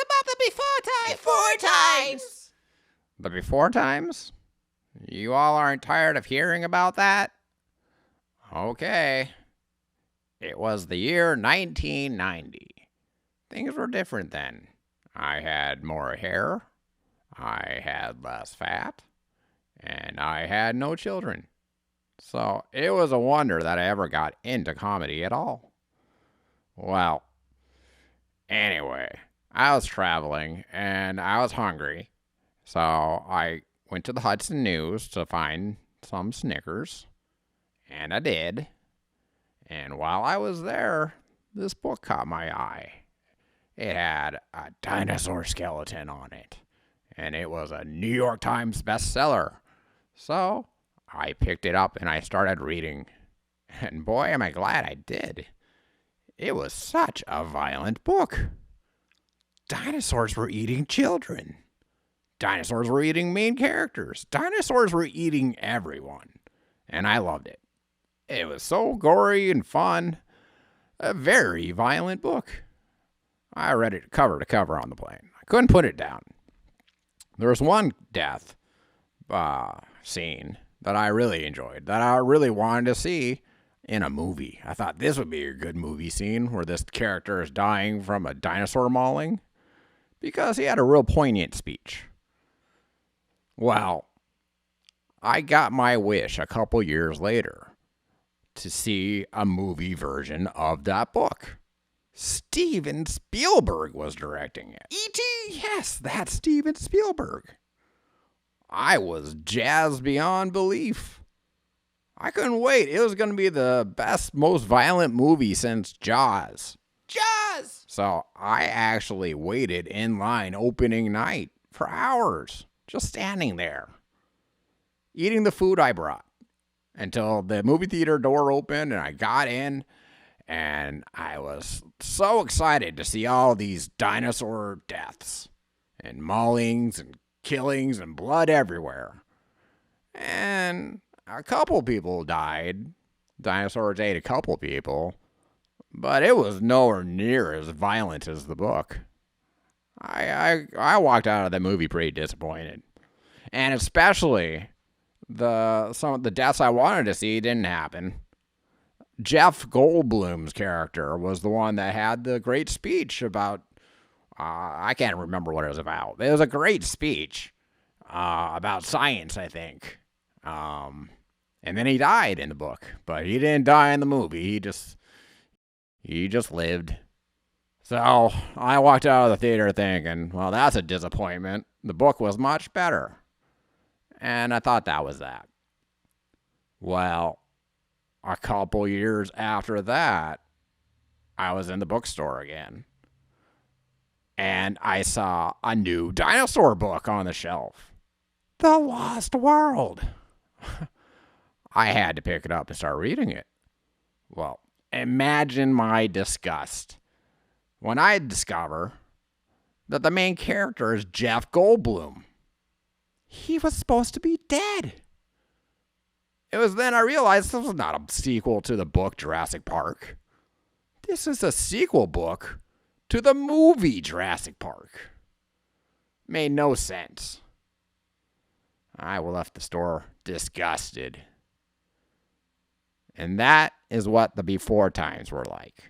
about the before times. The before times? You all aren't tired of hearing about that? Okay. It was the year 1990. Things were different then. I had more hair, I had less fat, and I had no children. So it was a wonder that I ever got into comedy at all. Well, anyway, I was traveling and I was hungry. So I went to the Hudson News to find some Snickers. And I did. And while I was there, this book caught my eye. It had a dinosaur skeleton on it. And it was a New York Times bestseller. So I picked it up and I started reading. And boy, am I glad I did. It was such a violent book. Dinosaurs were eating children. Dinosaurs were eating main characters. Dinosaurs were eating everyone. And I loved it. It was so gory and fun. A very violent book. I read it cover to cover on the plane. I couldn't put it down. There was one death scene that I really enjoyed, that I really wanted to see in a movie. I thought this would be a good movie scene where this character is dying from a dinosaur mauling, because he had a real poignant speech. Well, I got my wish a couple years later to see a movie version of that book. Steven Spielberg was directing it. E.T.? Yes, that's Steven Spielberg. I was jazzed beyond belief. I couldn't wait. It was going to be the best, most violent movie since Jaws. Jaws! So I actually waited in line opening night for hours, just standing there, eating the food I brought until the movie theater door opened and I got in, and I was so excited to see all these dinosaur deaths and maulings and killings and blood everywhere. And a couple people died. Dinosaurs ate a couple people, but it was nowhere near as violent as the book. I walked out of the movie pretty disappointed. And especially some of the deaths I wanted to see didn't happen. Jeff Goldblum's character was the one that had the great speech about, I can't remember what it was about. It was a great speech about science, I think. And then he died in the book, but he didn't die in the movie. He just lived. So I walked out of the theater thinking, well, that's a disappointment. The book was much better. And I thought that was that. Well, a couple years after that, I was in the bookstore again. And I saw a new dinosaur book on the shelf. The Lost World. I had to pick it up and start reading it. Well, imagine my disgust when I discover that the main character is Jeff Goldblum. He was supposed to be dead. It was then I realized this was not a sequel to the book Jurassic Park. This is a sequel book to the movie Jurassic Park. Made no sense. I left the store disgusted. And that is what the before times were like.